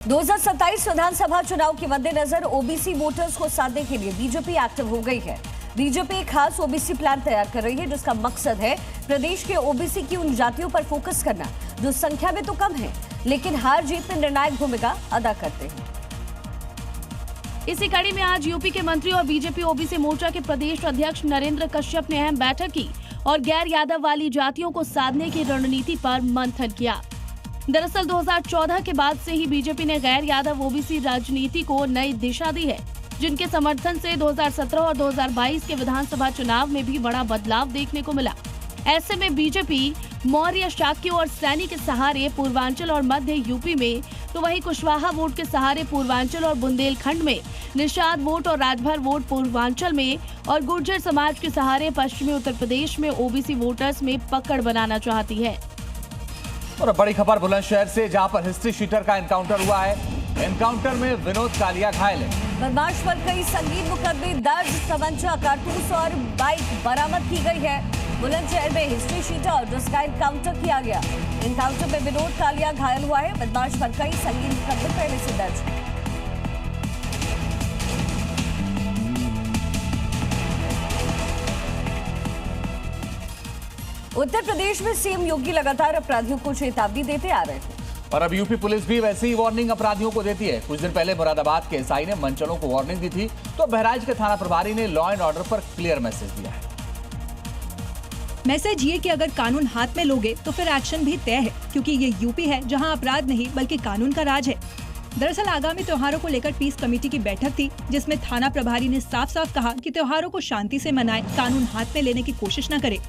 2027 विधानसभा चुनाव के मद्देनजर ओबीसी वोटर्स को साधने के लिए बीजेपी एक्टिव हो गई है। बीजेपी एक खास ओबीसी प्लान तैयार कर रही है जिसका मकसद है प्रदेश के ओबीसी की उन जातियों पर फोकस करना जो संख्या में तो कम है लेकिन हार जीत में निर्णायक भूमिका अदा करते हैं। इसी कड़ी में आज यूपी के मंत्री और बीजेपी ओबीसी मोर्चा के प्रदेश अध्यक्ष नरेंद्र कश्यप ने अहम बैठक की और गैर यादव वाली जातियों को साधने की रणनीति पर मंथन किया। दरअसल 2014 के बाद से ही बीजेपी ने गैर यादव ओबीसी राजनीति को नई दिशा दी है, जिनके समर्थन से 2017 और 2022 के विधानसभा चुनाव में भी बड़ा बदलाव देखने को मिला। ऐसे में बीजेपी मौर्य, शाक्य और सैनी के सहारे पूर्वांचल और मध्य यूपी में, तो वहीं कुशवाहा वोट के सहारे पूर्वांचल और बुंदेलखंड में, निषाद वोट और राजभर वोट पूर्वांचल में और गुर्जर समाज के सहारे पश्चिमी उत्तर प्रदेश में ओबीसी वोटर्स में पकड़ बनाना चाहती है। और बड़ी खबर बुलंदशहर से, जहां पर हिस्ट्री शीटर का एनकाउंटर हुआ है। एनकाउंटर में विनोद कालिया घायल है। बदमाश पर कई संगीन मुकदमे दर्ज, तमंचा, कारतूस और बाइक बरामद की गई है। बुलंदशहर में हिस्ट्री शीटर जिसका एनकाउंटर किया गया। एनकाउंटर में विनोद कालिया घायल हुआ है। बदमाश पर कई संगीन मुकदमे पहले से दर्ज है। उत्तर प्रदेश में सीएम योगी लगातार अपराधियों को चेतावनी देते आ रहे थे और अब यूपी पुलिस भी वैसे ही वार्निंग अपराधियों को देती है। कुछ दिन पहले मुरादाबाद के एसआई ने मंचलों को वार्निंग दी थी, तो बहराइच के थाना प्रभारी ने लॉ एंड ऑर्डर पर क्लियर मैसेज दिया है। मैसेज ये कि अगर कानून हाथ में लोगे तो फिर एक्शन भी तय है, क्योंकि ये यूपी है जहां अपराध नहीं बल्कि कानून का राज है। दरअसल आगामी त्योहारों को लेकर पीस कमेटी की बैठक थी, जिसमें थाना प्रभारी ने साफ साफ कहा कि त्योहारों को शांति से मनाएं, कानून हाथ में लेने की कोशिश न करे,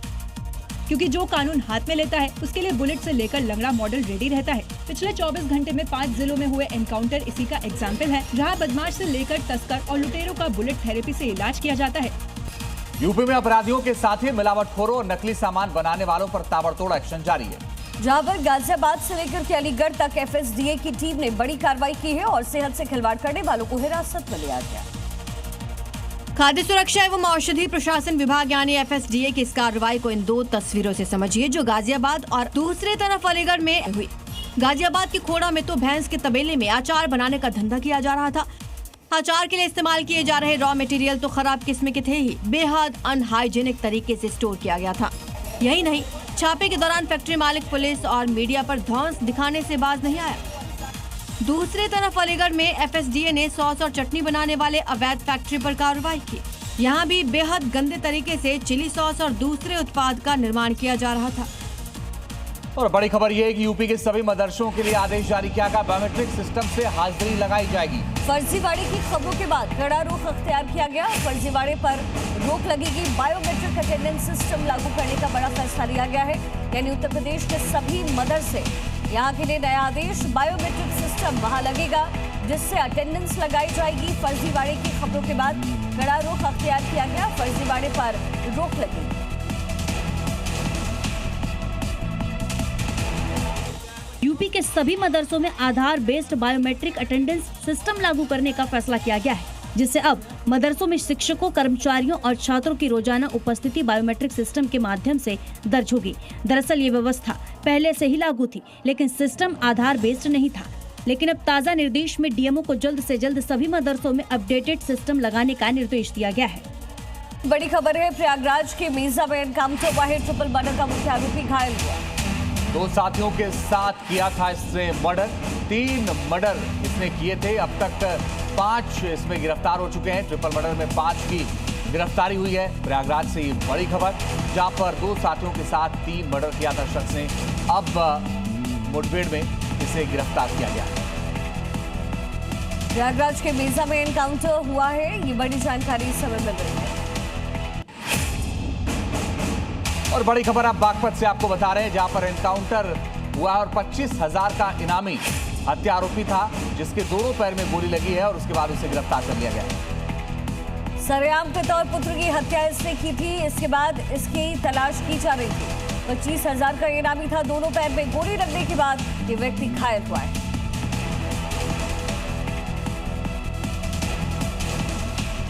क्योंकि जो कानून हाथ में लेता है उसके लिए बुलेट से लेकर लंगड़ा मॉडल रेडी रहता है। पिछले 24 घंटे में 5 जिलों में हुए एनकाउंटर इसी का एग्जाम्पल है, जहां बदमाश से लेकर तस्कर और लुटेरों का बुलेट थेरेपी से इलाज किया जाता है। यूपी में अपराधियों के साथ ही मिलावटखोरों और नकली सामान बनाने वालों पर ताबड़तोड़ एक्शन जारी है। जहां पर गाजियाबाद से लेकर के अलीगढ़ तक एफएसडीए की टीम ने बड़ी कार्रवाई की है और सेहत से खिलवाड़ करने वालों को हिरासत में लिया गया। खाद्य सुरक्षा एवं औषधि प्रशासन विभाग यानी एफएसडीए की इस कार्रवाई को इन दो तस्वीरों से समझिए, जो गाजियाबाद और दूसरी तरफ अलीगढ़ में हुई। गाजियाबाद की खोड़ा में तो भैंस के तबेले में अचार बनाने का धंधा किया जा रहा था। अचार के लिए इस्तेमाल किए जा रहे रॉ मटेरियल तो खराब किस्म के थे ही, बेहद अनहाइजेनिक तरीके से स्टोर किया गया था। यही नहीं, छापे के दौरान फैक्ट्री मालिक पुलिस और मीडिया पर धौंस दिखाने से बाज नहीं आया। दूसरी तरफ अलीगढ़ में एफएसडीए ने सॉस और चटनी बनाने वाले अवैध फैक्ट्री पर कार्रवाई की। यहाँ भी बेहद गंदे तरीके से चिली सॉस और दूसरे उत्पाद का निर्माण किया जा रहा था। और बड़ी खबर यह है कि यूपी के सभी मदरसों के लिए आदेश जारी किया गया। बायोमेट्रिक सिस्टम से हाजिरी लगाई जाएगी। फर्जीवाड़े की खबरों के बाद कड़ा रुख अख्तियार किया गया। फर्जीवाड़े पर रोक लगेगी। बायोमेट्रिक अटेंडेंस सिस्टम लागू करने का बड़ा फैसला लिया गया है, यानी उत्तर प्रदेश के सभी मदरसे, यहाँ के लिए नया आदेश। बायोमेट्रिक सिस्टम वहाँ लगेगा जिससे अटेंडेंस लगाई जाएगी। फर्जीवाड़े की खबरों के बाद कड़ा रुख अख्तियार किया गया। फर्जीवाड़े पर रोक लगेगी। यूपी के सभी मदरसों में आधार बेस्ड बायोमेट्रिक अटेंडेंस सिस्टम लागू करने का फैसला किया गया है, जिससे अब मदरसों में शिक्षकों, कर्मचारियों और छात्रों की रोजाना उपस्थिति बायोमेट्रिक सिस्टम के माध्यम से दर्ज होगी। दरअसल ये व्यवस्था पहले से ही लागू थी, लेकिन सिस्टम आधार बेस्ड नहीं था। लेकिन अब ताज़ा निर्देश में डीएमओ को जल्द से जल्द सभी मदरसों में अपडेटेड सिस्टम लगाने का निर्देश दिया गया है। बड़ी खबर है, प्रयागराज के मेजा में एनकाउंटर हुआ है। ट्रिपल मर्डर का मुख्य आरोपी घायल हुआ। 2 साथियों के साथ किया था इसने मर्डर। 3 मर्डर इसने किए थे। अब तक 5 इसमें गिरफ्तार हो चुके हैं। ट्रिपल मर्डर में 5 की गिरफ्तारी हुई है। प्रयागराज से ये बड़ी खबर, जहां पर 2 साथियों के साथ 3 मर्डर किया था शख्स ने। अब मुठभेड़ में इसे गिरफ्तार किया गया है। प्रयागराज के मेजा में एनकाउंटर हुआ है, ये बड़ी जानकारी इस समय मिल रही है। और बड़ी खबर आप बागपत से आपको बता रहे हैं, जहां पर एनकाउंटर हुआ और 25,000 का इनामी हत्या आरोपी था, जिसके दोनों पैर में गोली लगी है और उसके बाद उसे गिरफ्तार कर लिया गया। सरेआम पिता और पुत्र की हत्या इसने की थी। इसके बाद इसकी तलाश की जा रही थी। 25,000 का इनामी था। दोनों पैर में गोली लगने के बाद ये व्यक्ति घायल हुआ है।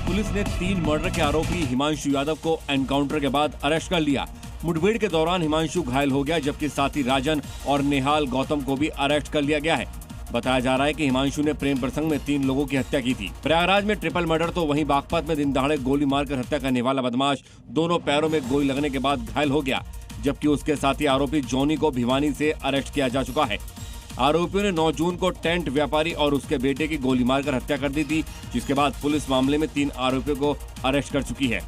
पुलिस ने 3 मर्डर के आरोपी हिमांशु यादव को एनकाउंटर के बाद अरेस्ट कर लिया। मुठभेड़ के दौरान हिमांशु घायल हो गया, जबकि साथी राजन और नेहाल गौतम को भी अरेस्ट कर लिया गया है। बताया जा रहा है कि हिमांशु ने प्रेम प्रसंग में 3 लोगों की हत्या की थी। प्रयागराज में ट्रिपल मर्डर तो वहीं बागपत में दिन दहाड़े गोली मारकर हत्या करने वाला बदमाश दोनों पैरों में गोली लगने के बाद घायल हो गया, जबकि उसके साथी आरोपी जॉनी को भिवानी से अरेस्ट किया जा चुका है। आरोपियों ने 9 जून को टेंट व्यापारी और उसके बेटे की गोली मारकर हत्या कर दी थी, जिसके बाद पुलिस मामले में 3 आरोपियों को अरेस्ट कर चुकी है।